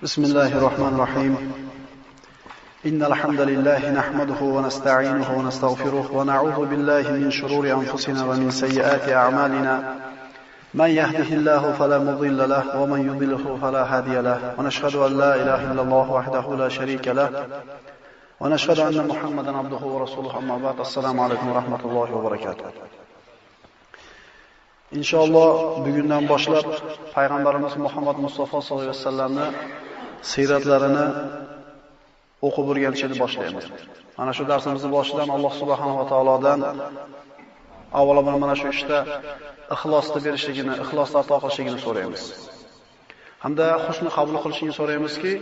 بسم الله الرحمن الرحيم إن الحمد لله نحمده ونستعينه ونستغفره ونعوذ بالله من شرور أنفسنا ومن سيئات أعمالنا من يهده الله فلا مضل له ومن يضلله فلا هادي له ونشهد أن لا إله إلا الله وحده لا شريك له ونشهد أن محمدا عبده ورسوله أما بعد السلام عليكم ورحمة الله وبركاته. İnşallah bugünden başlab Peygamberimiz Muhammed Mustafa sallallohu alayhi vasallamni siyratlarini o'qib o'rganishni boshlaymiz. Mana shu darsimizni boshidan Alloh subhanahu va taolodan avvalo mana shu ishda ixlosni berishligini, ixlosni ato qilishligini so'raymiz. Hamda husni qabul qilishini so'raymizki,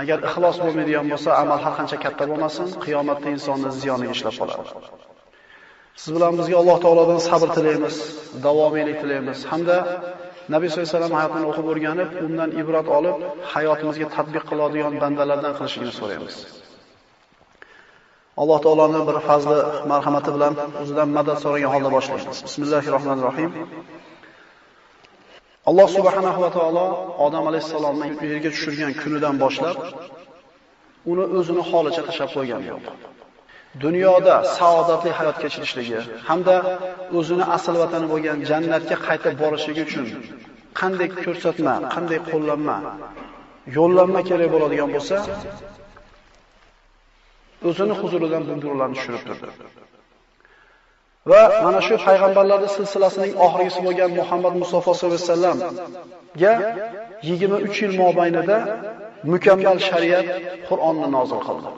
agar ixlos bo'lmaydigan bo'lsa, amal har qancha katta bo'lmasin, qiyomatda insonni ziyoniga ishlab qoladi. Siz bilan bizga Alloh taolodan sabr tilaymiz, davomiylik tilaymiz hamda Nabiy sollallohu alayhi vasallam hayotini o'qib o'rganib, undan ibrat olib, hayotimizga tatbiq qiladigan bandalardan qilishini so'raymiz. Alloh taoloning bir fazli marhamati bilan o'zidan madad so'ragan holda boshlaymiz. Bismillahirrohmanirrohim. Alloh subhanahu va taolo Odam alayhisalomni yerga tushirgan kunidan boshlab uni o'zini holicha tashlab qo'ygan yo'q. Dunyoda saodatli hayot kechirishligi hamda o'zini asl vatani bo'lgan jannatga qaytib borishligi uchun qanday ko'rsatma, qanday qo'llanma, yo'llanma kerak bo'ladigan bo'lsa, o'zini huzuridan bundurularni tushirib turdi. Va mana shu payg'ambarlarning silsilasining oxirgisi bo'lgan Muhammad Mustafa sollallohu alayhi vasallamga 23 yil mobaynida mukammal shariat Qur'onni nozil qildi.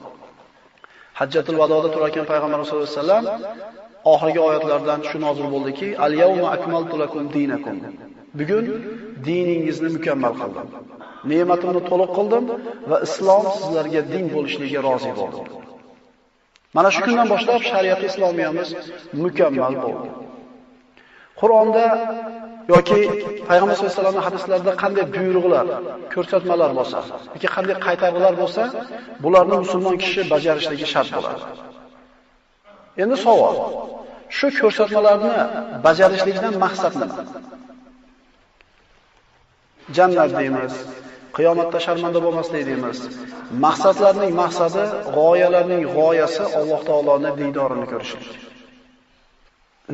Hajjatul Vadoda turarkan payg'ambarimiz sollallohu alayhi vasallam oxirgi oyatlardan shu nozil bo'ldiki, al-yawma akmaltu lakum dinakum. Bugun diningizni mukammal qildim. Ne'matimni to'liq qildim va islom sizlarga din bo'lishligiga rozi bo'ldim. Mana shu kundan boshlab shariat islomiyamiz mukammal bo'ldi. Qur'onda yoki payg'ambar sollallohu alayhi vasallamning hadislarida qanday buyruqlar, ko'rsatmalar bo'lsa, yoki qanday qaytaruvlar bo'lsa, bularni musulmon kishi bajarishligi shart bo'ladi. Endi savol, shu ko'rsatmalarni bajarishlikdan maqsad nima? Jannat deymiz, qiyomatda sharmanda bo'lmaslik deymiz. Maqsadlarning maqsadi, g'oyalarning g'oyasi Alloh taoloning diydorini ko'rishlik.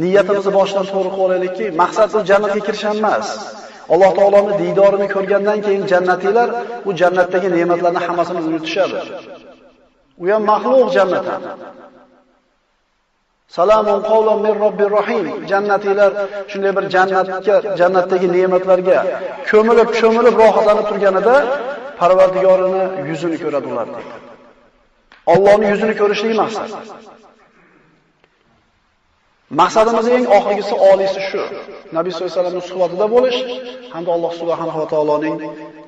Niyatimizni boshdan to'g'ri qilib olaylikki, maqsad bu jannatga kirish emas. Alloh taoloning diydorini ko'rgandan keyin jannatilar bu jannatdagi ne'matlarning hammasini unutishadi. U ham maxluq jannatdan. Salamun qawlan min robbir rohim. Jannatilar shunday bir jannatdagi ne'matlarga ko'milib rohatlanib turganida Parvardigorini yuzini ko'radi ular deydi. Allohning yuzini ko'rishlik maqsad. Maqsadimizning eng oxirgisi oliysi shu. Nabiy sollallohu alayhi vasallamning suhbatida bo'lish hamda Alloh subhanahu va taoloning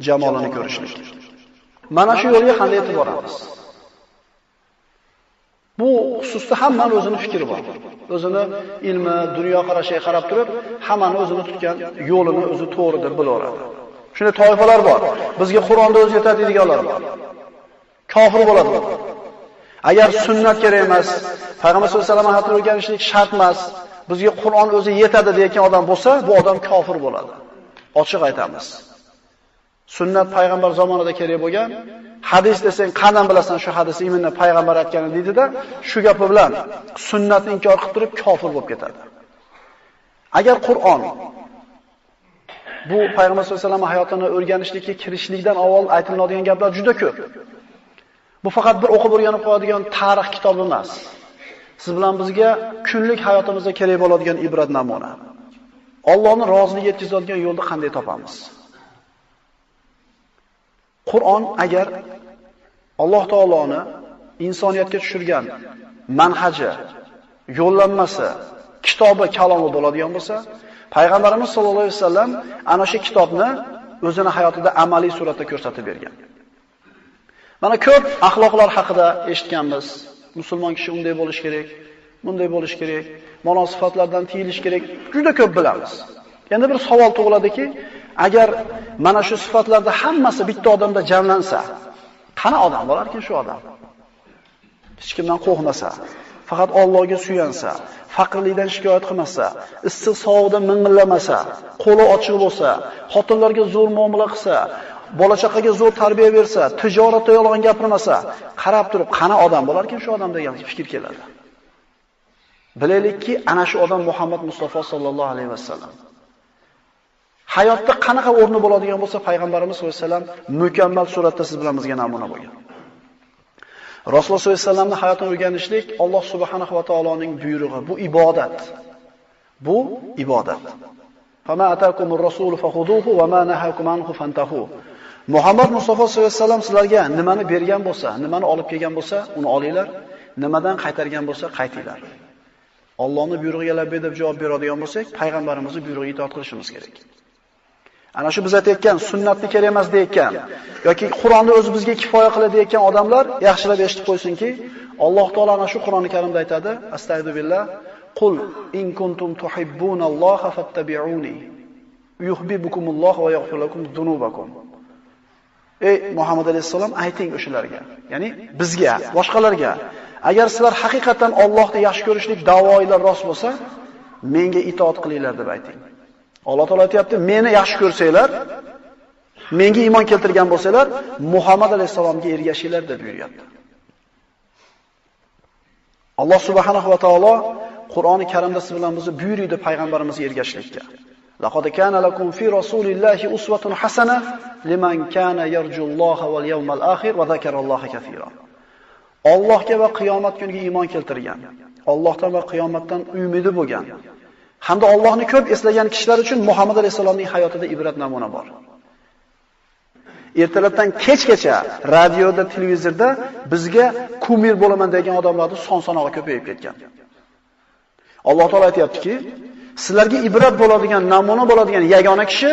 jamolini ko'rishlik. Mana shu yo'lga qanday yetib boramiz? Bu xususda hammaning o'zining fikri bor. O'zini ilmi, dunyoqarashiga qarab turib, hammani o'zini tutgan yo'lini o'zi to'g'ri deb bilaveradi. Shunday toifalar bor. Bizga Qur'onda o'zi yetadi deganlar bor. Kofir bo'ladi. Agar sunnat kerak emas, payg'ambar sollallohu alayhi vasallam hayotini o'rganishlik shart emas, bizga Qur'on o'zi yetadi degan odam bo'lsa, bu odam kofir bo'ladi. Ochiq aytamiz. Sunnat payg'ambar zamonida kerak bo'lgan, hadis desang, qandan bilasan shu hadisni iminni payg'ambar aytgani deydi-da, shu gapi bilan sunnatni inkor qilib turib kofir bo'lib ketadi. Agar Qur'on bu payg'ambar sollallohu alayhi vasallam hayotini o'rganishlikka kirishlikdan avval aytiladigan gaplar juda ko'p. Bu faqat bir o'qib o'rganib qo'yadigan tarix kitobi emas. Siz bilan bizga kunlik hayotimizda kerak bo'ladigan ibrat namuna. Allohning roziligiga yetkazadigan yo'lni qanday topamiz? Qur'on agar Alloh taoloni insoniyatga tushirgan manhaji, yo'llanmasi, kitobi, kalomi bo'ladigan bo'lsa, payg'ambarimiz sollallohu alayhi vasallam ana shu kitobni o'zini hayotida amaliy suratda ko'rsatib bergan. Mana ko'p axloqlar haqida eshitganmiz. Musulmon kishi unday bo'lish kerak, bunday bo'lish kerak, mana sifatlardan tiyilish kerak. Juda ko'p bilamiz. Endi bir savol tug'iladiki, agar mana shu sifatlarda hammasi bitta odamda jamlansa, qana odam bo'larkin shu odam? Hech kimdan qo'rqmasa, faqat Allohga suyansa, faqirlikdan shikoyat qilmasa, issiq sovuqdan ming'illamasa, qo'li ochiq bo'lsa, xotinlarga zo'r muomala qilsa, bola chaqaga zo'r tarbiya bersa, tijoratda yolg'on gapirmasa, qarab turib, qani odam bo'larkin shu odam degan fikr keladi. Bilaylikki, ana shu odam Muhammad Mustafa sallallohu alayhi vasallam. Hayotda qanaqa o'rni bo'ladigan bo'lsa, payg'ambarimiz sollallohu alayhi vasallam mukammal suratda siz bilan bizga namuna bo'lgan. Rasululloh sollallohu alayhi vasallamning hayotini o'rganishlik Alloh subhanahu va taoloning buyrug'i. Bu ibodat. Bu ibodat. Fama atakumur rasul fakhuduhu va ma nahakum anhu fantahu. Muhammad Mustafa sollallohu alayhi vasallam sizlarga nimani bergan bo'lsa, nimani olib kelgan bo'lsa, uni olinglar, nimadan qaytargan bo'lsa, qaytinglar. Allohning buyrug'iga labbay deb javob beradigan bo'lsak, payg'ambarimizning buyrug'iga itoat qilishimiz kerak. Ana shu biz aytayotgan sunnatni kerak emas deyotgan yoki Qur'onni o'zi bizga kifoya qiladi deyotgan odamlar yaxshilab eshitib qo'ysinki, Alloh taolo ana shu Qur'oni Karimda aytadi: Astagfirullah, qul in kuntum tuhibbunalloha fattabi'uni yuhibbukumulloh va yaghfir lakum dhunubakum. Ey Muhammad alayhisalom, ayting o'shalarga, ya'ni bizga, boshqalarga, agar sizlar haqiqatan Allohni yaxshi ko'rishlik da'voinglar rost bo'lsa, menga itoat qilinglar deb ayting. Alloh taolo aytayapti, meni yaxshi ko'rsanglar, menga iymon keltirgan bo'lsanglar, Muhammad alayhisalomga ergashinglar deb buyuryapti. Alloh subhanahu va taolo Qur'oni Karimda siz bilan bizni buyuriydi payg'ambarimizga ergashishlikka. Laqad kana lakum fi rasulillahi uswatun hasana liman kana yarjulloha wal yawmal akhir va zakaralloha kaseera. Allohga va qiyomat kuniga iymon keltirgan, Allohdan va qiyomatdan umidi bo'lgan hamda Allohni ko'p eslagan kishilar uchun Muhammad alayhisolamning hayotida ibrat namuna bor. Ertalabdan kechgacha radioda, televizorda bizga kumir bo'laman degan odamlarning son-sanog'i ko'payib ketgan. Alloh taolo aytayaptiki, sizlarga ibrat bo'ladigan, namuna bo'ladigan yagona kishi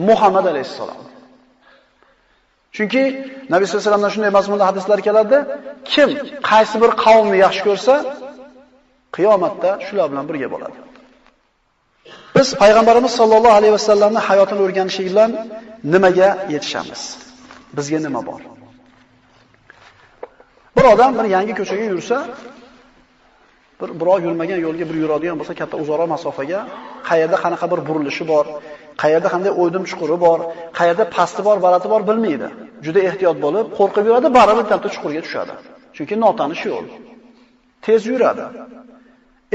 Muhammad alayhisalom. Chunki Nabiy sollallohu alayhi vasallamdan shunday mazmunda hadislar keladi, kim qaysi bir qavmni yaxshi ko'rsa, qiyomatda shular bilan birga bo'ladi. Biz payg'ambarimiz sollallohu alayhi vasallamning hayotini o'rganishlik bilan nimaga yetishamiz? Bizga nima bor? Bir odam bir yangi ko'chaga yursa, birov yurmagan yo'lga bir yuradigan bo'lsa, katta uzoqroq masofaga, qayerda qanaqa bir burilishi bor, qayerda qanday o'ydim chuquri bor, qayerda pasti bor, barati bor bilmaydi. Juda ehtiyot bo'lib, qo'rqib yuradi, baribir katta chuqurga tushadi. Chunki notanish yo'l. Tez yuradi.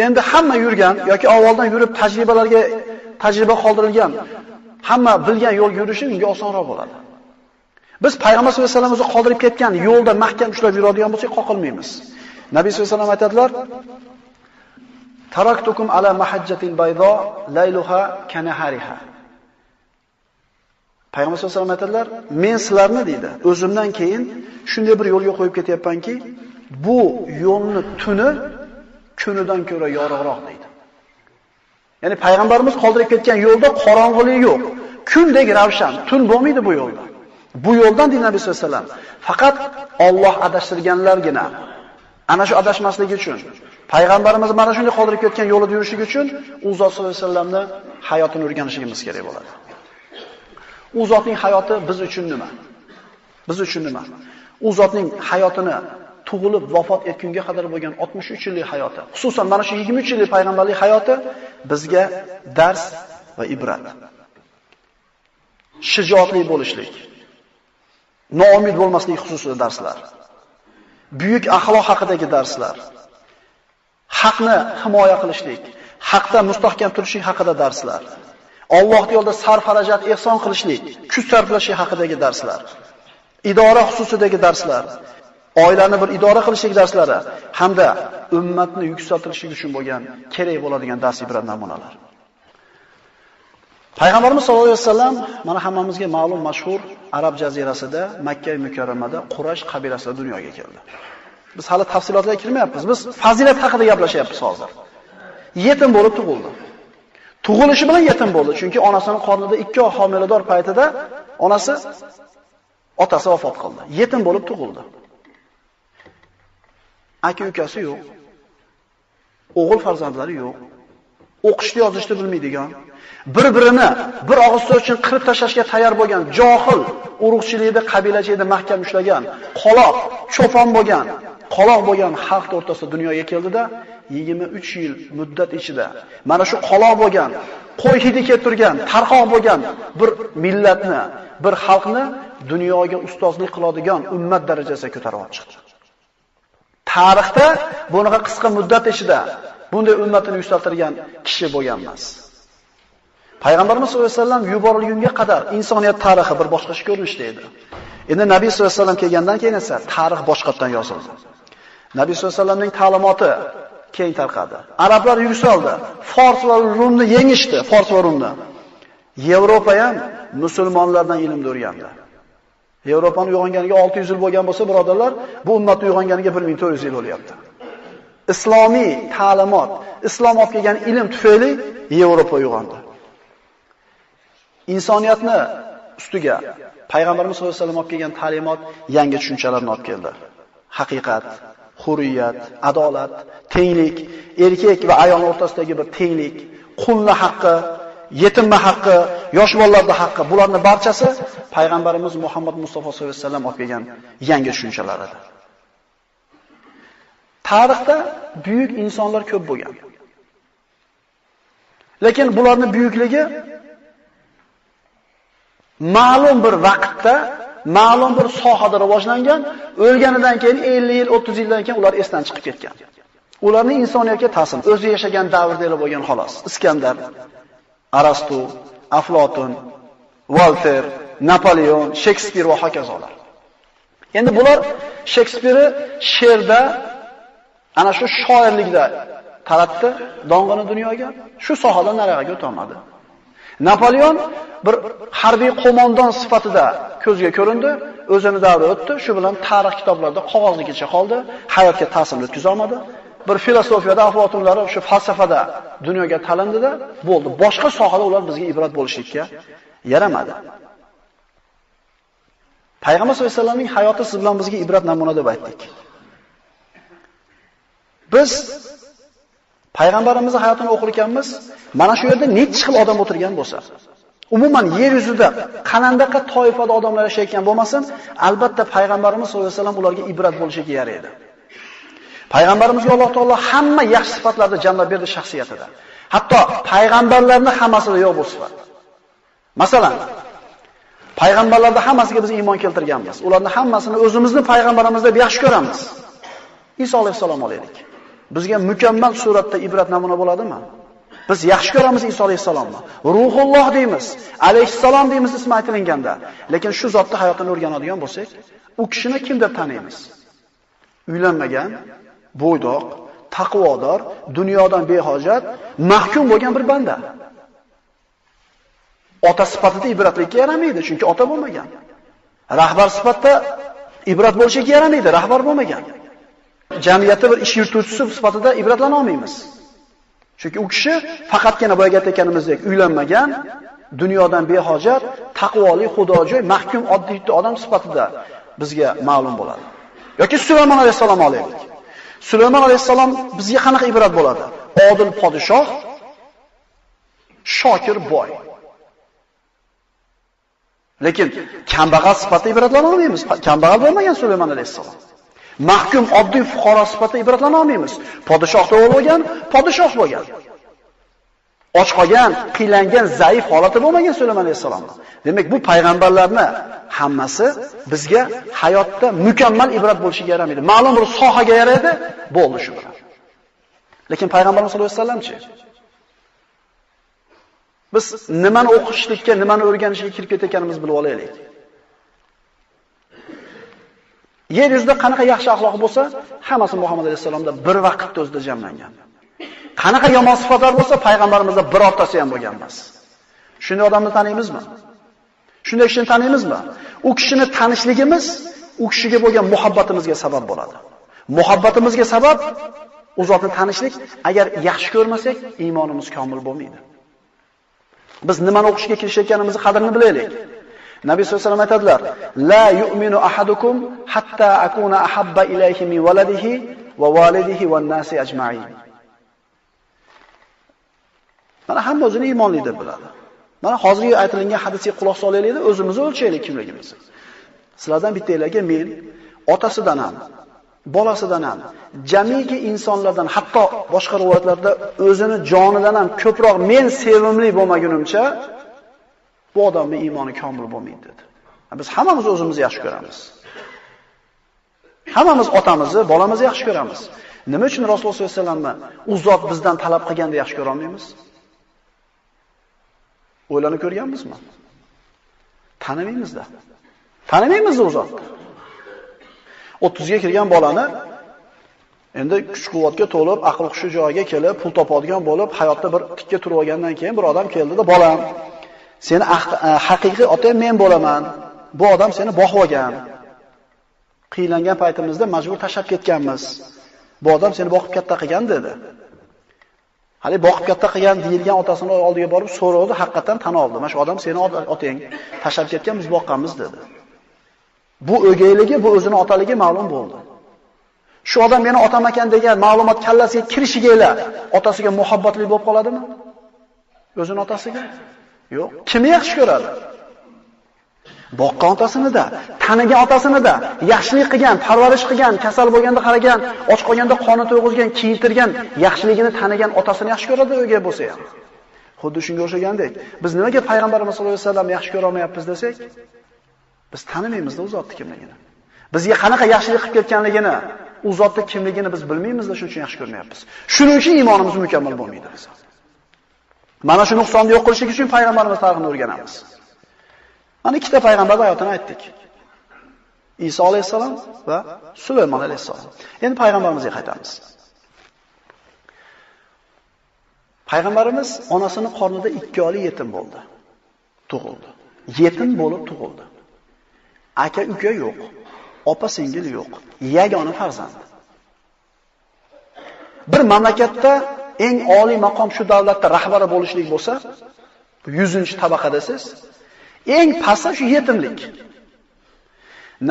Endi hamma yurgan yoki avvaldan yurib tajriba qoldirilgan, hamma bilgan yo'lga yurishi unga osonroq bo'ladi. Biz payg'ambar sollallohu alayhi vasallam o'zi qoldirib ketgan yo'lda mahkam ushlab yuradigan bo'lsak, qoqilmaymiz. Nabiy sollallohu alayhi vasallam aytadilar: "Taraktukum ala mahajjatil baydo layluha kanahariha." Payg'ambar sollallohu alayhi vasallam aytadilar: "Men sizlarni deydi, o'zimdan keyin shunday bir yo'lga qo'yib ketyapmanki, bu yo'lni tuni kunidan ko'ra yorug'roq" deydi. Ya'ni payg'ambarimiz qoldirib ketgan yo'lda qorong'ilik yo'q. Kundek ravshan, tun bo'lmaydi bu yo'lda. Bu yo'ldan deydi Nabiy sollallohu alayhi vasallam, faqat Alloh adashtirganlargina ana shu adashmasligi uchun, payg'ambarimiz mana shunday qoldirib ketgan yo'lida yurishligi uchun u zot sollallohu alayhi vasallamning hayotini o'rganishimiz kerak bo'ladi. U zotning hayoti biz uchun nima? Biz uchun nima? U zotning hayotini tug'ilib vafot etgunga qadar bo'lgan 63 yillik hayoti, xususan mana shu 23 yillik payg'ambarlik hayoti bizga dars va ibrat. Shijoatli bo'lishlik, noumid bo'lmaslik xususida darslar. Buyuk axloq haqidagi darslar. Haqni himoya qilishlik, haqda mustahkam turishlik haqida darslar. Alloh yo'lida sarf-xarajat ehson qilishlik, kuch sarflashlik haqidagi darslar. Idora xususidagi darslar. Oilani bir idora qilishlik darslari hamda ummatni yuksaltirishlik uchun bo'lgan kerak bo'ladigan dars ibrat namunalar. Payg'ambarimiz sollallohu alayhi vasallam mana hammamizga ma'lum mashhur Arab jazirasida, Makka mukarramada Quraysh qabilasida dunyoga keldi. Biz hali tafsilotlarga kirmayapmiz. Biz fazilat haqida gaplashyapmiz hozir. Yetim bo'lib tug'ildi. Tug'ilishi bilan yetim bo'ldi, chunki onasining qornida 2 oy homilador paytida otasi vafot qildi. Yetim bo'lib tug'ildi. Aka-ukasi yo'q. O'g'il farzandlari yo'q. O'qishni, yozishni bilmaydigan, bir-birini bir og'iz so'z uchun qirib tashlashga tayyor bo'lgan, johil, urug'chilikda, qabilachilikda mahkam ushlagan, qoloq, cho'pon bo'lgan, xalq o'rtasida dunyoga keldida 23 yil muddat ichida mana shu qoloq bo'lgan, qo'y hidi kelib turgan, tarqoq bo'lgan bir millatni, bir xalqni dunyoga ustozlik qiladigan ummat darajasiga ko'tarib olib chiqdi. Tarixda bunaqa qisqa muddat ichida bunday ummatni yuksaltirgan kishi bo'lgan emas. Payg'ambarimiz sollallohu alayhi vasallam yuborilgunga qadar insoniyat tarixi bir boshqacha ko'rinishda edi. Endi Nabiy sollallohu alayhi vasallam kelgandan keyin esa tarix boshqatdan yozildi. Nabiy sollallohu alayhi vasallamning ta'limoti keng tarqadi. Arablar yuksaldi. Fors va Rumni yengishdi, Fors va Rumni. Yevropa ham musulmonlardan ilmni o'rgandi. Yevropaning uyg'onganiga 600 yil bo'lgan bo'lsa, birodarlar, bu ummatning uyg'onganiga 1400 yil bo'lyapti. Islomiy ta'limot, islom olib kelgan ilm tufayli Yevropa uyg'ondi. Insoniyatni ustiga Payg'ambarimiz sollallohu alayhi vasallam olib kelgan ta'limot yangi tushunchalarni olib keldi. Haqiqat, hurriyat, adolat, tenglik, erkak va ayol o'rtasidagi bir tenglik, qulning haqqi, yetimning haqqi, yosh bolalarning haqqi, bularning barchasi Payg'ambarimiz Muhammad Mustafa sollallohu alayhi vasallam olib kelgan yangi tushunchalar edi. Tarixda buyuk insonlar ko'p bo'lgan. Lekin bularning buyukligi ma'lum bir vaqtda, ma'lum bir sohada rivojlangan, o'lganidan keyin 50 yil, 30 yildan keyin ular esdan chiqib ketgan. Ularning insoniyatga ta'siri o'zi yashagan davrda bo'lgan xolos. Iskandar, Arastu, Aflotun, Volter, Napoleon, Shekspir va hokazolar. Endi bular Shekspirni she'rda, ana shu shoirlikda taratdi dong'ini dunyoga, shu sohadan nariga o'ta olmadi. Napoleon bir harbiy qo'mondon sifatida ko'zga ko'rindi, o'zini davri o'tdi, shu bilan tarix kitoblarida qog'ozligicha qoldi, hayotga ta'sir o'tkaza olmadi. Bir filosofiyada Aflotunlar shu falsafada dunyoga talindida bo'ldi. Boshqa sohada ular bizga ibrat bo'lishlikka yaramadi. Payg'ambar sollallohu alayhi vasallamning hayoti siz bilan bizga ibrat namuna deb aytdik. Biz Payg'ambarimizning hayotini o'qir ekanmiz, mana shu yerda necha xil odam o'tirgan bo'lsa, umuman yer yuzida qanandaqa toifada odamlar yashayotgan bo'lmasin, albatta Payg'ambarimiz sollallohu alayhi vasallam ularga ibrat bo'lishiga yaraydi. Payg'ambarimizga Alloh taolo hamma yaxshi sifatlarni jamlab berdi shaxsiyatida. Hatto payg'ambarlarning hammasida yo'q bu sifat. Masalan, payg'ambarlarda hammasiga biz iymon keltirganmiz. Ularning hammasini o'zimizning payg'ambarimiz deb yaxshi ko'ramiz. Iso alayhisalom olaylik. Bizga mukammal suratda ibrat namuna bo'ladimi? Biz yaxshi ko'ramiz Iso alayhisalomni. Ruhulloh deymiz, alayhissalom deymiz ismi aytilganda. Lekin shu zotning hayotini o'rganadigan bo'lsak, u kishini kim deb taniymiz? Uylanmagan, bo'ydoq, taqvodor, dunyodan behojat, mahkum bo'lgan bir banda. Ota sifatida ibratlikka yaramaydi, chunki ota bo'lmagan. Rahbar sifatida ibrat bo'lishiga yaramaydi, rahbar bo'lmagan. Jamiyatda bir ish yurituvchisi sifatida ibratlana olmaymiz. Chunki u kishi faqatgina boyaga aytganimizdek uylanmagan, dunyodan behojat, taqvoli, xudojo'y, mahkum oddiy odam sifatida bizga ma'lum bo'ladi. Yoki Sulaymon alayhisalom olaylik. Sulaymon alayhisalom bizga qanaqa ibrat bo'ladi? Odil podshoh, shokir boy. Lekin kambag'al sifatida ibratlana olmaymiz. Kambag'al bo'lmagan Sulaymon alayhisalom. Mahkum oddiy fuqaro sifatida ibratlana olmaymiz. Podshohda bo'lgan, podshoh bo'lgan. Och qolgan, qiylangan, zaif holati bo'lmagan Sulaymon alayhisalom. Demak, bu payg'ambarlarning hammasi bizga hayotda mukammal ibrat bo'lishiga yaramaydi. Ma'lum bir sohaga yaraydi, bo'ldi shu bilan. Lekin payg'ambarimiz sollallohu alayhi vasallamchi? Biz nimani o'qishlikka, nimani o'rganishga kirib ketayotganimizni bilib olaylik. Yer yuzida qanaqa yaxshi axloq bo'lsa, hammasi Muhammad alayhisalomda bir vaqtda o'zida jamlangan. Qanaqa yomon sifatlar bo'lsa, payg'ambarimizda birortasi ham bo'lgan emas. Shunday odamni taniymizmi? Shunday kishini taniymizmi? U kishini tanishligimiz u kishiga bo'lgan muhabbatimizga sabab bo'ladi. Muhabbatimizga sabab u zotni tanishlik, agar yaxshi ko'rmasak, iymonimiz komil bo'lmaydi. Biz nimani o'qishga kirishayotganimizni qadrini bilaylik. Nabiy sollallohu alayhi vasallam aytadilar: "La yu'minu ahadukum hatta akuna ahabba ilayhi min waladihi va walidihi wan nasi ajma'in." Mana hamma o'zini iymonli deb biladi. Mana hozirgi aytilgan hadisga quloq solaylik-da, o'zimizni o'lchaylik kimligimizni. Sizlardan bittanglarga men otasidan ham, bolasidan ham, jamiki insonlardan, hatto boshqa rivoyatlarda o'zini jonidan ham ko'proq men sevimli bo'lmagunimcha bu odamning iymoni komil bo'lmaydi dedi. Biz hammamiz o'zimizni yaxshi ko'ramiz. Hammamiz otamizni, bolamizni yaxshi ko'ramiz. Nima uchun Rasululloh sollallohu alayhi vasallamni u zot bizdan talab qilganda yaxshi ko'ra olmaymiz? O'ylanib ko'rganmizmi? Tanimaymizda. Tanimaymiz u zotni. 30 ga kirgan bolani endi kuch-quvvatga to'lib, aql hushi joyiga kelib, pul topadigan bo'lib, hayotda bir tikka turib olgandan keyin bir odam keldi-da, "Bolam, seni haqiqiy otang men bo'laman. Bu odam seni boqib olgan. Qiylangan paytimizda majbur tashab ketganmiz. Bu odam seni boqib katta qilgan" dedi. Hali boqib katta qilgan deyilgan otasini oldiga borib so'radi, haqiqatan tan oldi. "Mana shu odam seni otang, tashab ketgan, biz boqqanmiz" dedi. Bu o'gayligi, bu o'zini otaligi ma'lum bo'ldi. Shu odam meni otam ekan degan ma'lumot kallasiga kirishiga otasiga muhabbatli bo'lib qoladimi? O'zini otasiga? Yo'q. Kimni yaxshi ko'radi? Boqqan otasini-da, tanigan otasini-da, yaxshilik qilgan, parvarish qilgan, kasal bo'lganda qaragan, och qolganda qoni to'yg'izgan, kiyintirgan, yaxshiligini tanigan otasini yaxshi ko'radi o'gay bo'lsa ham. Xuddi shunga o'xshagandek, biz nimaga payg'ambarimiz sollallohu alayhi vasallam yaxshi ko'ra olmayapmiz desak, biz tanimaymiz-da u zotni kimligini. Bizga qanaqa yaxshilik qilib ketganligini, u zotni kimligini biz bilmaymiz-da, shuning uchun yaxshi ko'rmayapmiz. Shuning uchun iymonimiz mukammal bo'lmaydi biz. Mana shu nuqsonni yo'q qilishlik uchun payg'ambarimiz tarixini o'rganamiz. Mana ikkita payg'ambarning hayotini aytdik. Iso alayhisalom va Sulaymon alayhisalom. Endi payg'ambarimizga qaytamiz. Payg'ambarimiz onasining qornida 2 oylik yetim bo'ldi. Tug'ildi. Yetim bo'lib tug'ildi. Aka-uka yo'q, opa-singil yo'q, yagona farzand. Bir mamlakatda eng oliy maqom shu davlatda rahbari bo'lishlik bo'lsa, 100-tabaqada siz, eng pasti shu yetimlik.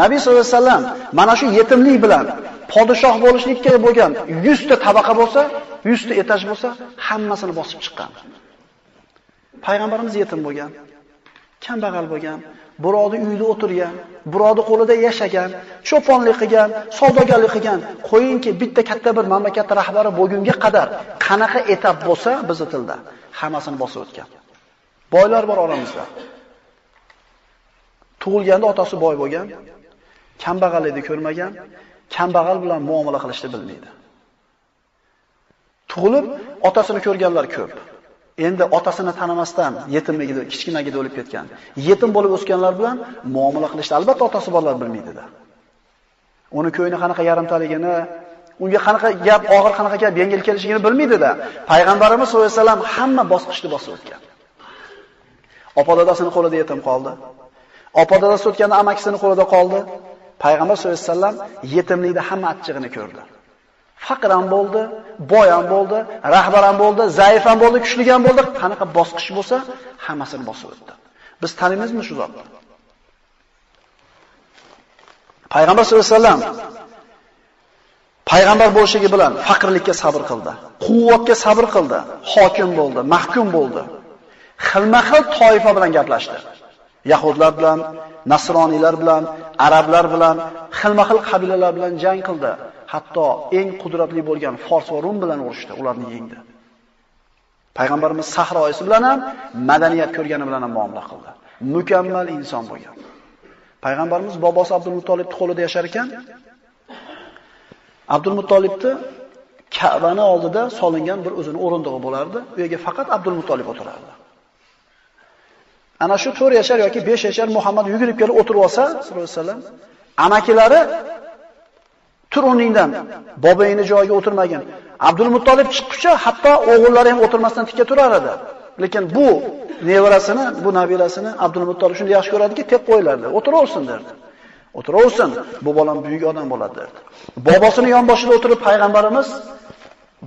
Nabiy sollallohu alayhi vasallam mana shu yetimlik bilan podshoh bo'lishlikka bo'lgan 100 ta tabaqa bo'lsa, 100 ta etaj bo'lsa, hammasini bosib chiqqan. Payg'ambarimiz yetim bo'lgan, kambag'al bo'lgan, birovning uyida o'tirgan, birovning qo'lida yashagan, cho'ponlik qilgan, savdogarlik qilgan. Qo'yingki, bitta katta bir mamlakat rahbari bo'lgunga qadar qanaqa etap bo'lsa, bizning tilda hammasini bosib o'tgan. Boylar bor oramizda. Tug'ilganda otasi boy bo'lgan, kambag'allikni ko'rmagan, kambag'al bilan muomala qilishni bilmaydi. Tug'ilib otasini ko'rganlar ko'p. Endi otasini tanimasdan yetimligida, kichkinagida o'lib ketgan. Yetim bo'lib o'sganlar bilan muomala qilishni albatta otasi bolalar bilmaydi-da. Uni ko'yni qanaqa yarimtaligini, unga qanaqa gap, og'ir qanaqa gap yengil kelishligini bilmaydi-da. Payg'ambarimiz sollallohu alayhi vasallam hamma bosqichni bosib o'tgan. Opa dadasining qo'lida yetim qoldi. Opa dadasi o'tganda amakisining qo'lida qoldi. Payg'ambar sollallohu alayhi vasallam yetimlikda hamma achchig'ini ko'rdi. Faqir ham bo'ldi, boy ham bo'ldi, rahbar ham bo'ldi, zaif ham bo'ldi, kuchli ham bo'ldi. Qanaqa bosqich bo'lsa, hammasini bosib o'tdi. Biz taniymizmi shu zotni? Payg'ambar sollallohu alayhi vasallam payg'ambar bo'lishligi bilan faqirlikka sabr qildi, quvvatga sabr qildi, hokim bo'ldi, mahkum bo'ldi. Xilma-xil toifa bilan gaplashdi. Yahudlar bilan, nasroniylar bilan, arablar bilan, xilma-xil qabilalar bilan jang qildi. Hatto eng qudratli bo'lgan Fors va Rum bilan urushdi, ularni yengdi. Payg'ambarimiz sahroisi bilan ham, madaniyat ko'rgani bilan ham muomala qildi. Mukammal inson bo'lgan. Payg'ambarimiz bobosi Abdul Muttolibning qo'lida yashar ekan, Abdul Muttolibni Ka'bani oldida solingan bir o'zini o'rindig'i bo'lardi. U yerga faqat Abdul Muttolib o'tirardi. Ana shu 4 yashar yoki 5 yashar Muhammad yugurib kelib o'tirib olsa, sollallohu alayhi vasallam, amakilari tur o'rningdan, boboyini joyiga o'tirmagan. Abdul Muttolib chiqquncha hatto o'g'illari ham o'tirmasdan tikka turar edi. Lekin bu nevarasini, bu nabirasini Abdul Muttolib shunday yaxshi ko'radiki, tep qo'ylardi. O'tiraversin derdi. O'tiraversin, bu bolam buyuk odam bo'ladi derdi. Bobosini yonboshida o'tirib payg'ambarimiz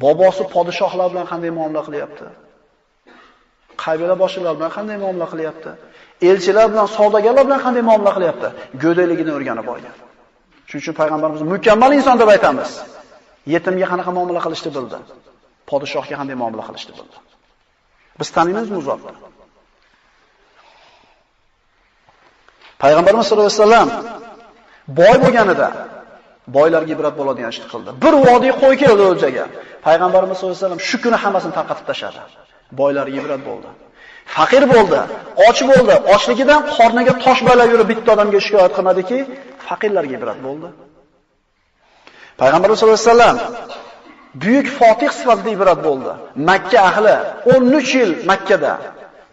bobosi podshohlar bilan qanday muomala qilyapti? Qabila boshliqlar bilan qanday muomala qilyapti? Elchilar bilan, savdogarlar bilan qanday muomala qilyapti? Go'dayligini o'rganib olgan. Shuning uchun payg'ambarimiz mukammal inson deb aytamiz. Yetimga qanaqa muomala qilishni bildi. Podshohga qanday muomala qilishni bildi. Biz taniymizmi u zotni? Payg'ambarimiz sollallohu alayhi vasallam boy bo'lganida Boylarga ibrat bo'ladigan ishni qildi. Bir vodiy qo'y keldi o'ljaga. Payg'ambarimiz sollallohu alayhi vasallam shu kuni hammasini tarqatib tashladi. Boylarga ibrat bo'ldi. Faqir bo'ldi, och bo'ldi. Ochligidan qorniga tosh baylab yurib bitta odamga shikoyat qilmadiki, faqirlarga ibrat bo'ldi. Payg'ambarimiz sollallohu alayhi vasallam buyuk fotih sifatida ibrat bo'ldi. Makka ahli 13 yil Makkada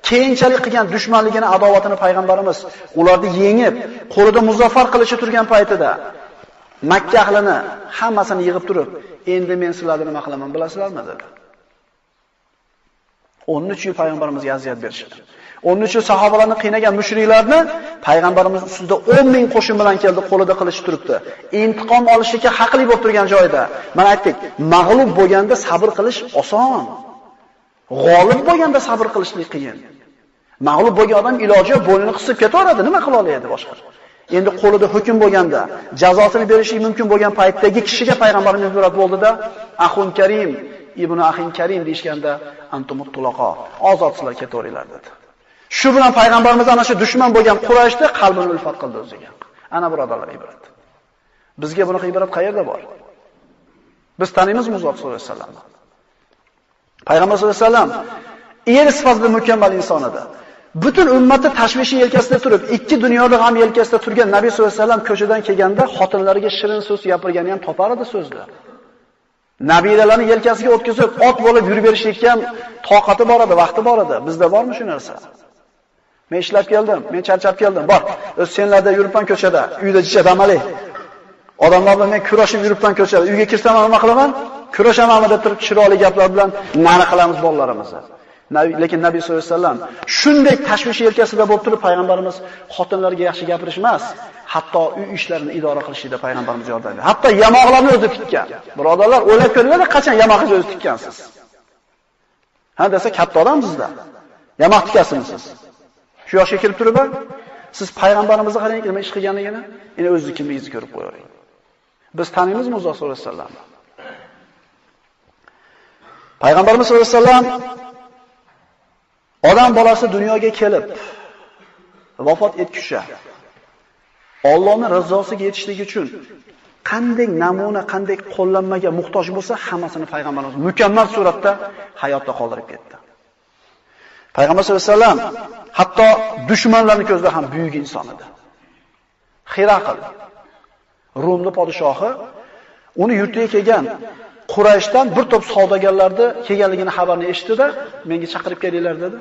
keyinchalik qilgan dushmanligini, adovatini payg'ambarimiz ularni yengib, qo'lida muzaffar qilishi turgan paytida Makka ahlini hammasini yig'ib turib, endi men sizlarni nima qilaman bilasizlarmi dedi. 13 yil payg'ambarimizga aziyat berishdi. 13 yil sahobalarni qiynagan mushriklarni payg'ambarimiz ustida 10 ming qo'shin bilan keldi, qo'lida qilich turibdi. Intiqom olishga haqli bo'lib turgan joyda. Mana aytdik, mag'lub bo'lganda sabr qilish oson. G'olib bo'lganda sabr qilishlik qiyin. Mag'lub bo'lgan odam iloji yo'q, bo'ynini qisib ketaveradi, nima qila oladi boshqa. Endi qo'lida hukm bo'lganda, jazosini berishi mumkin bo'lgan paytdagi kishiga payg'ambarimiz ibrat bo'ldida, Axun Karim, ibn Axin Karim deyshganda, antumut tuloqo, ozodsizlar ketaveringlar dedi. Shu bilan payg'ambarimiz ana shu dushman bo'lgan Qurayshni qalbini ulfat qildi o'ziga. Ana birodarlar ibrat. Bizga bunaqa ibrat qayerda bor? Biz taniymizmi Zot sollallohu alayhi vasallam? Payg'ambar sollallohu alayhi vasallam er sifatida mukammal inson edi. Butun ummatni tashvishi yelkasida turib, ikki dunyoda ham yelkasida turgan Nabiy sollallohu alayhi vasallam ko'chadan kelganda xotinlariga shirin so'z gapirgani ham topar edi so'zlar. Nabiylarni yelkasiga o'tkazib, ot bo'lib yurib berishlikka ham toqati bor edi, vaqti bor edi. Bizda bormi shu narsa? Men ishlab keldim, men charchab keldim. Bor, o'z senlarda yuribman ko'chada, uyda jicha damali. Odamlar bilan men kurashib yuribman ko'chada. Uyga kirsam nima qilaman? Kurashamanmi deb turib chiroyli gaplar bilan nani qilamiz bolalarimizni. Lekin Nabiy sollallohu alayhi vasallam shunday tashvish yelkasida bo'lib turib payg'ambarimiz xotinlarga yaxshi gapirish emas, hatto uy ishlarini idora qilishida payg'ambarimiz yordam berdi. Hatto yamoqlarni o'zi tikkan. Birodarlar, o'ylab ko'ringlar, qachon yamoqni o'zi tikkansiz? Ha desa katta odamsizda. Yamoq tikasizmi siz? Shu yoshga kelib turib, siz payg'ambarimizni qarang, nima ish qilganligini, endi o'zingizni kimligingizni ko'rib qo'ying. Biz tanimizmi Muzo sollallohu alayhi vasallam? Payg'ambarimiz sollallohu alayhi vasallam odam bolasi dunyoga kelib vafot etguncha Allohning rizosiga yetishlik uchun qanday namuna, qanday qo'llanmaga muhtoj bo'lsa, hammasini payg'ambarimiz mukammal suratda hayotda qoldirib ketdi. Payg'ambar sollallohu alayhi vasallam hatto dushmanlarning ko'zida ham buyuk inson edi. Hiraql, Rumning podshohi, uni yurtiga kelgan Qurayshdan bir to'p savdogarlarni kelganligini xabarini eshitdi-da, menga chaqirib kelinglar dedi.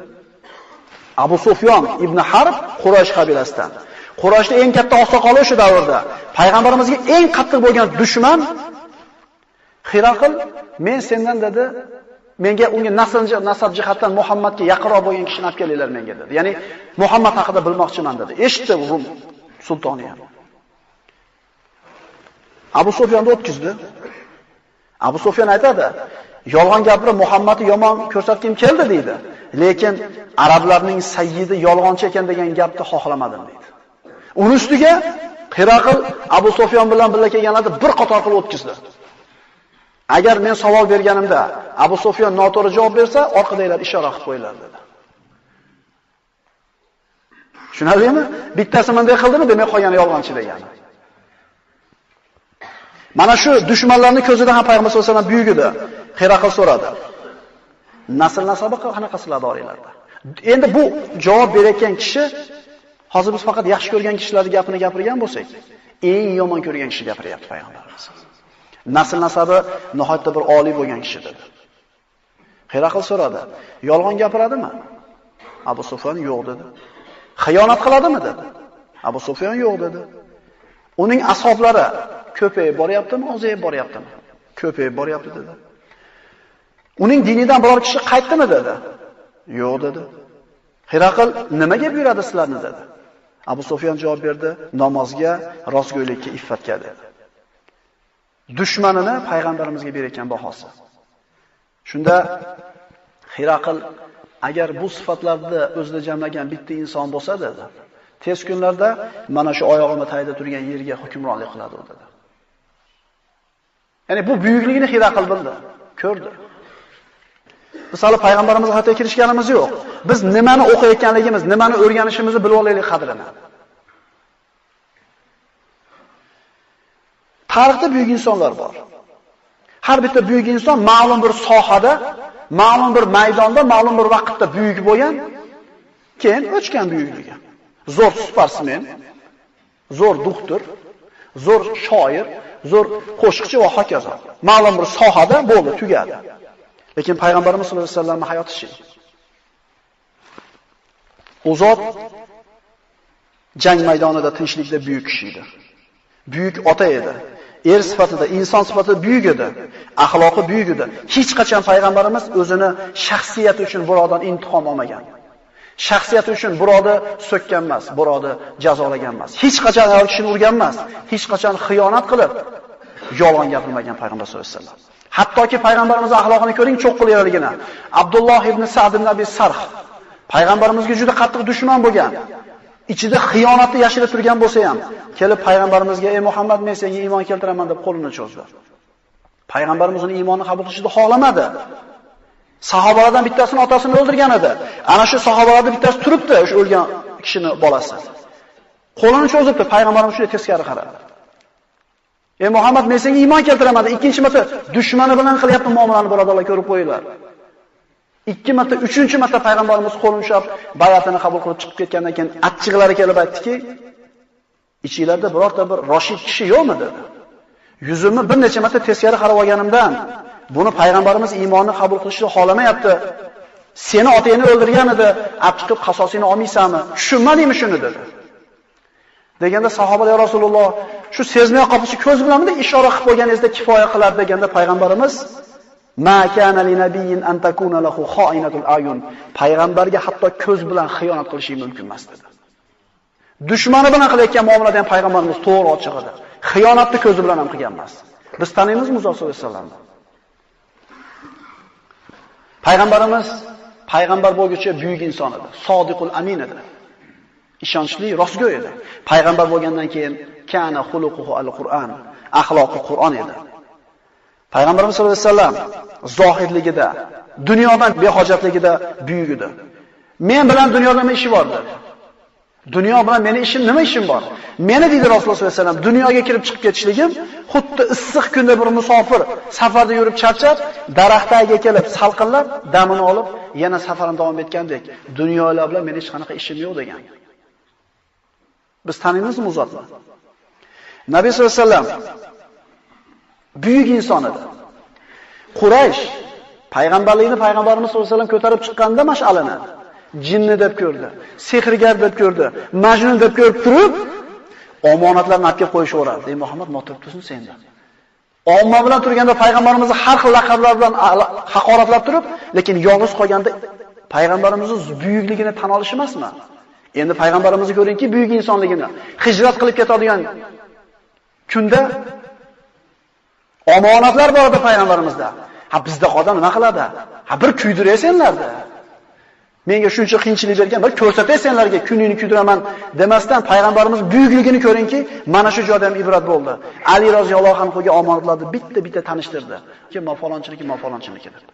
Abu Sufyon ibn Harb Quraysh qabilasidan. Qurayshning eng katta oqsoqoli o'sha davrda. Payg'ambarimizga eng qattiq bo'lgan dushman Hiraql, men sendan dedi, menga unga nasab jihatdan Muhammadga yaqinroq bo'lgan kishini olib kelinglar menga dedi. Ya'ni Muhammad haqida bilmoqchiman dedi. Eshitdi Rum sultoni ham. Abu Sufyonni o'tkizdi. Abu Sufyon aytadi, yolg'on gapirib Muhammadni yomon ko'rsatkim keldi deydi. Lekin arablarning sayyidi yolg'onchi ekan degan gapni xohlamadim deydi. Uning ustiga Hiraql Abu Sufyon bilan birga kelganlarni bir qator qilib o'tkizdi. Agar men savol berganimda Abu Sufyon noto'g'ri javob bersa, orqadagilar ishora qilib qo'yiladi dedi. Tushunarlimi? Bittasi bunday qildimi, demak qolgani yolg'onchi degani. Mana shu dushmanlarning ko'zida ham payg'ambar sollallohu alayhi vasallam buyuk edi. Hiraql so'radi. Nasl nasabi qanaqa sizlarda oranglarda? Endi bu javob berayotgan kishi hozir biz faqat yaxshi ko'rgan kishilarning gapini gapirgan bo'lsak, eng yomon ko'rgan kishi gapiryapti payg'ambarimiz. Nasl nasabi nihoyatda bir oliy bo'lgan kishi dedi. Hiraql so'radi. Yolg'on gapiradimi? Abu Sufyon yo'q dedi. Xiyonat qiladimi dedi. Abu Sufyon yo'q dedi. Uning ashablari ko'payib boryaptimi, ozayib boryaptimi? Ko'payib boryapti dedi. Uning dinidan biror kishi qaytdimi dedi. Yo'q dedi. Hiraql nimaga buyuradi sizlarni dedi. Abu Sufyon javob berdi, namozga, rostgo'ylikka, iffatga dedi. Dushmanini payg'ambarimizga berayotgan bahosi. Shunda Hiraql agar bu sifatlarni o'zida jamlagan bitta inson bo'lsa dedi, tez kunlarda mana shu oyog'imni tagida turgan yerga hukmronlik qiladi dedi. Ya'ni bu buyukligini Hiraql bildi, ko'rdi. Biz hali payg'ambarimiz hayotga kirishganimiz yo'q. Biz nimani o'qiyotganligimiz, nimani o'rganishimizni bilib olaylik qadrini. Tarixda buyuk insonlar bor. Har bitta buyuk inson ma'lum bir sohada, ma'lum bir maydonda, ma'lum bir vaqtda buyuk bo'lgan, keyin o'chgan buyukligi. Zo'r sportsmen, zo'r doktor, zo'r shoir, zo'r qo'shiqchi va hokazo. Ma'lum bir sohada bo'ldi, tugadi. Lekin payg'ambarimiz sollallohu alayhi vasallamning hayoti-chi? U zot jang maydonida tinchlikda buyuk kishi edi. Buyuk ota edi. Er sifatida, inson sifatida buyuk edi. Axloqi buyuk edi. Hech qachon payg'ambarimiz o'zini shaxsiyati uchun birovdan intiqom olmagan. Shaxsiyati uchun birovni so'kkan emas, birovni jazolagan emas. Hech qachon ayol kishini urgan emas. Hech qachon xiyonat qilib yolg'on gapirmagan payg'ambar sollallohu alayhi vasallam. Hattoki payg'ambarimizning axloqini ko'ring, cho'qqileraligini. Abdulloh ibn Sa'd ibn Abi Sarh payg'ambarimizga juda qattiq dushman bo'lgan. Ichida xiyonatni yashirib turgan bo'lsa ham, kelib payg'ambarimizga: "Ey Muhammad, men senga iymon keltiraman" deb qo'lini cho'zdi. Payg'ambarimiz uning iymonini qabul qilishni xohlamadi. Sahobalardan bittasini otasini o'ldirgan edi. Ana shu sahobalardan bittasi turibdi, o'sha o'lgan kishining bolasi. Qo'lini cho'zibdi, payg'ambarimiz shunday teskari qaradi. "Ey Muhammad, men senga iymon keltiraman" dedi. Ikkinchi marta dushmani bilan qilyapti muomalani, birodarlar, ko'rib qo'yinglar. Ikki marta, uchinchi marta payg'ambarimiz qo'lini ushlab, bay'atini qabul qilib chiqib ketgandan keyin achchig'lari kelib aytdiki, "Ichinglarda birorta bir roshid kishi yo'qmi?" dedi. Yuzimni bir necha marta teskari qarab olganimdan, buni payg'ambarimiz iymonni qabul qilishni xohlamayapti. Seni otangni o'ldirgan edi, olib chiqib qasosini olmaysanmi? Tushunmadingmi shuni dedi. Deganda sahobalar: "Ya Rasululloh, shu sezmay qolsa ko'z bilanmi ishora qilib qo'yganingizda kifoya qilar" deganda payg'ambarimiz: "Ma kana li nabiyyin an takuna lahu kha'inatul ayun." Payg'ambarga hatto ko'z bilan xiyonat qilishi mumkin emas dedi. Dushmani bilan qilayotgan muomalada ham payg'ambarimiz to'g'ri ochiq edi. Xiyonatni ko'zi bilan ham qilgan emas. Biz taniymizmi Muzo sollallohu alayhi vasallamni? Payg'ambarimiz payg'ambar bo'lguncha buyuk inson edi. Sodiqul amin edi. Ishonchli, rostgo'y edi. Payg'ambar bo'lgandan keyin kana xuluquhu al-Qur'an, axloqi Qur'on edi. Payg'ambarimiz sollallohu alayhi vasallam zohidligida, dunyodan behojatligida buyuk edi. Men bilan dunyoda nima ishi bor dedi. Dunyo bilan meni ishim nima ishim bor? Meni deydi Rasululloh sollallohu alayhi vasallam, dunyoga kirib chiqib ketishligim xuddi issiq kunda bir musofir safarda yurib charchab, daraxtga kelib salqinlab, damini olib, yana safarini davom etgandek, dunyolar bilan meni hech qanaqa ishim yo'q degan. Biz taniymizmi u zotni? Nabiy sollallohu alayhi vasallam buyuk inson edi. Quraysh payg'ambarlikni payg'ambarimiz sollallohu alayhi vasallam ko'tarib chiqqanda mash'alani jinni deb ko'rdi, sehrgar deb ko'rdi, majnun deb ko'rib turib, omonatlarni olib kelib qo'yishaveradi. "Ey Muhammad, nima turibsiz senda?" Omma bilan turganda payg'ambarimizni har xil laqablar bilan haqoratlab turib, lekin yolg'iz qolganda payg'ambarimizning buyukligini tan olish emasmi? Endi payg'ambarimizni ko'ringki, buyuk insonligini. Hijrat qilib ketadigan kunda omonatlar bor edi payg'ambarimizda. Ha bizda odam nima qiladi? Ha bir kuydiray senlarda. Menga shuncha qiyinchilik bergan, bir ko'rsatay senlarga kuningni kuydiraman demasdan payg'ambarimiz buyukligini ko'ringki, mana shu joyda ham ibrat bo'ldi. Ali roziyallohu anhuga omonatlarni bitta tanishtirdi. Kim ma falonchilik deb.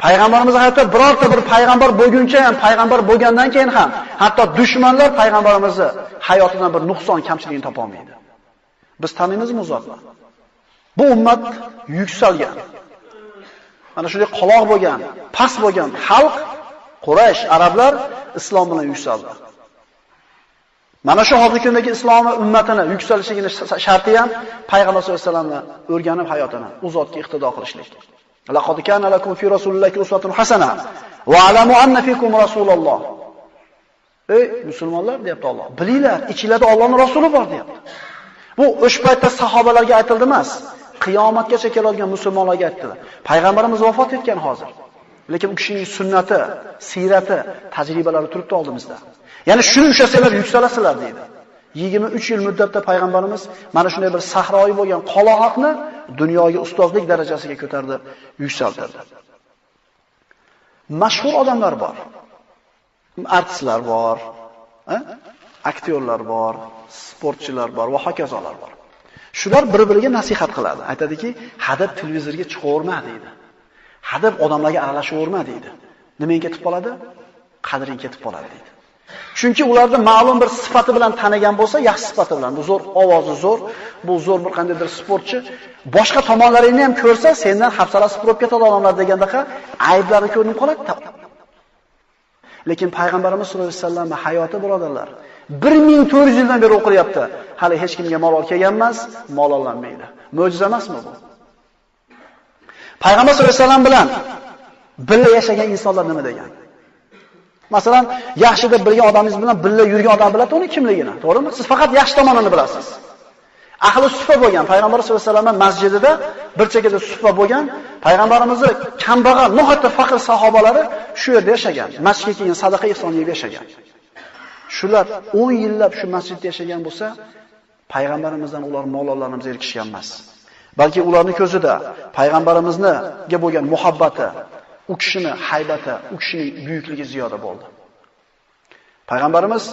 Payg'ambarimiz hayotda birorta bir payg'ambar bo'lguncha ham, payg'ambar bo'lgandan keyin ham, hatto dushmanlar payg'ambarimizni hayotidan bir nuqson, kamchiligini topa olmaydi. Biz taniymizmi u zotni? Bu ummat yuksalgan. Mana shunday qoloq bo'lgan, past bo'lgan xalq, Quraysh, arablar islom bilan yuksaldi. Mana shu hozirgi kundagi islom ummatini yuksalishligini sharti ham payg'ambar sollallohu alayhi vasallamni o'rganib hayotini u zotga iqtido qilishlik. Laqad kana lakum fi rasulillahi uswatun hasana va alamu anna fikum rasululloh. Ey musulmonlar deyapti Alloh. Bilinglar, ichinglarda Allohning rasuli bor deyapti. Bu o'sha paytda sahobalarga aytildi emas. Qiyomatgacha keladigan musulmonlarga aytdilar. Payg'ambarimiz vafot etgan hozir. Lekin u kishining sunnati, sirati, tajribalari turibdi oldimizda. Ya'ni shuni ushlasanglar yuksalasizlar deydi. 23 yil muddatda payg'ambarimiz mana shunday bir sahroyi bo'lgan qoloqni dunyoga ustozlik darajasiga ko'tardi, yuksaltirdi. Mashhur odamlar bor. Artistlar bor, aktyorlar bor, sportchilar bor va hokazolar bor. Shular bir-biriga nasihat qiladi. Aytadiki, hadab televizorga chiqaverma deydi. Hadab odamlarga aralashaverma deydi. Nimaga ketib qoladi? Qadring ketib qoladi deydi. Chunki ularni ma'lum bir sifati bilan tanigan bo'lsa, yaxshi sifati bilan, bu zo'r ovozi zo'r, bu zo'r bir qandaydir sportchi, boshqa tomonlaringni ham ko'rsa, sendan hafsalasi qurib ketadi odamlar degandaqa ayblari ko'rinib qoladi. Lekin payg'ambarimiz sollallohu alayhi vasallam hayoti birodarlar 1400 yildan beri o'qilyapti. Hali hech kimga malol kelgan emas, malollanmaydi. Mo'jiza emasmi bu? Payg'ambar sollallohu alayhi vasallam bilan birga yashagan insonlar nima degan? Masalan, yaxshi deb bilgan odamingiz bilan birga yurgan odam biladi uni kimligini, to'g'rimi? Siz faqat yaxshi tomonini bilasiz. Ahli sufa bo'lgan payg'ambar sollallohu alayhi vasallam masjidida bir chekada sufa bo'lgan, payg'ambarimizni kambag'al, nohata faqir sahobalari shu yerda yashagan. Masjidga kelgan sadaqa ihson yeb yashagan. Shular 10 yillab shu masjidda yashagan bo'lsa, payg'ambarimizdan ular mol-mollarni zerikishgan emas. Balki ularning ko'zida payg'ambarimizga bo'lgan muhabbati, u kishini haybati, u kishining buyukligi ziyoda bo'ldi. Payg'ambarimiz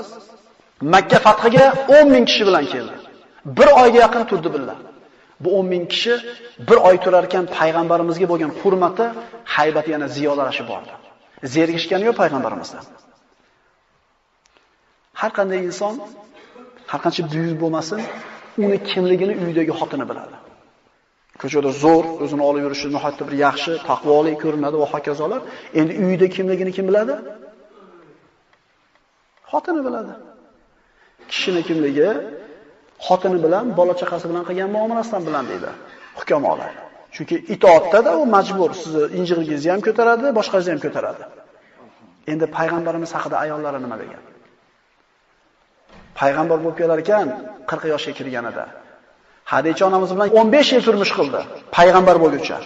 Makka fathiga 10 ming kishi bilan keldi. Bir oyga yaqin turdi billah. Bu 10 ming kishi bir oy turar ekan payg'ambarimizga bo'lgan hurmati, haybati yana ziyodalashib bordi. Zerikishgani yo'q payg'ambarimizdan. Har qanday inson, har qancha buyuk bo'lmasin, uni kimligini uyidagi xotini biladi. Ko'chada zo'r, o'zini olib yurishi nihoyatda bir yaxshi, taqvoli ko'rinadi va hokazolar. Endi uyida kimligini kim biladi? Xotini biladi. Kishining kimligi xotini bilan, bola chaqasi bilan qilgan muomalasidan bilan deydi hukamolar. Chunki itoatda u majbur, sizni injig'ingizni ham ko'taradi, boshqalarni ham ko'taradi. Endi payg'ambarimiz haqida ayollari nima degan? Payg'ambar bo'lib kelar ekan 40 yoshga kirganida Hadicha onamiz bilan 15 yil turmush qildi, payg'ambar bo'lguncha.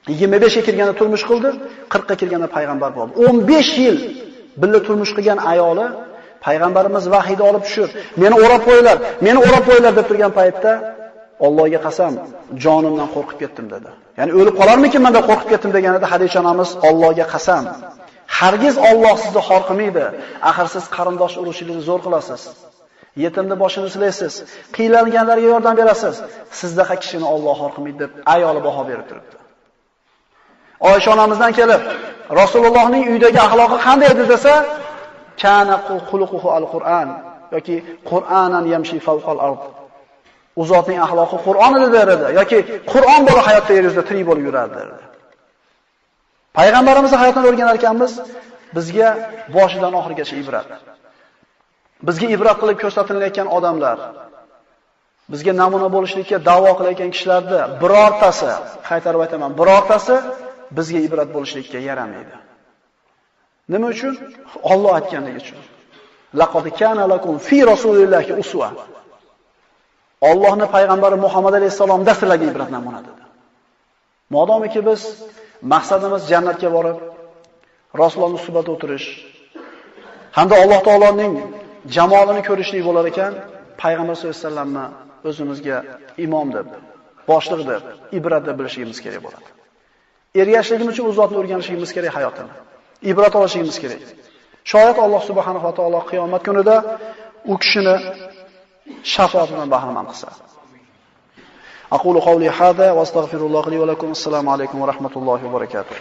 25 ga kirganda turmush qildi, 40 ga kirganda payg'ambar bo'ldi. 15 yil birga turmush qilgan ayoli payg'ambarimiz vahiyni olib tushib, meni o'rab qo'yinglar deb turgan paytda Allohga qasam, jonimdan qo'rqib ketdim dedi. Ya'ni o'lib qolarmikinman deb qo'rqib ketdim deganida Hadicha onamiz Allohga qasam, hargiz Alloh sizni xor qilmaydi. Axir siz qarindosh urushingizni zo'r qilasiz. Yetimni boshini silaysiz, qiynalganlarga yordam berasiz. Sizdaqa kishini Alloh xor qilmaydi deb ayoli baho berib turibdi. Oysha onamizdan kelib, Rasulullohning uydagi axloqi qanday edi desa, kana xuluquhu al-Qur'an yoki Qur'anan yamshi fawqal ard. U zotning axloqi Qur'on edi derdi yoki Qur'on bo'la hayotda yer yuzida tirik bo'lib yurardi derdi. Payg'ambarimiz hayotini o'rganar ekanmiz, bizga boshidan oxirigacha ibrat. Bizga ibrat qilib ko'rsatilayotgan odamlar, bizga namuna bo'lishlikka da'vo qilayotgan kishilarda birortasi, qaytarib aytaman, birortasi bizga ibrat bo'lishlikka yaramaydi. Nima uchun? Alloh aytganligi uchun. Laqad kana lakum fi rasulillahi uswa. Allohning payg'ambari Muhammad alayhisalomda sizlarga ibrat namuna dedi. Modomiki biz maqsadimiz jannatga borib, Rasulullohning suhbatida o'tirish hamda Alloh taoloning jamolini ko'rishlik bo'lar ekan, payg'ambar sollallohu alayhi vasallamni o'zimizga imom deb, boshliq deb, ibrat deb bilishimiz kerak bo'ladi. Ergashligimiz uchun u zotni o'rganishimiz kerak hayotini. Ibrat olishimiz kerak. Shoyat Alloh subhanahu va taolo qiyomat kunida u kishini shafoatidan bahramand qilsa. Aqulu qawli hada va astaghfirulloh li va lakum. Assalomu alaykum va rahmatullohi va barakatuh.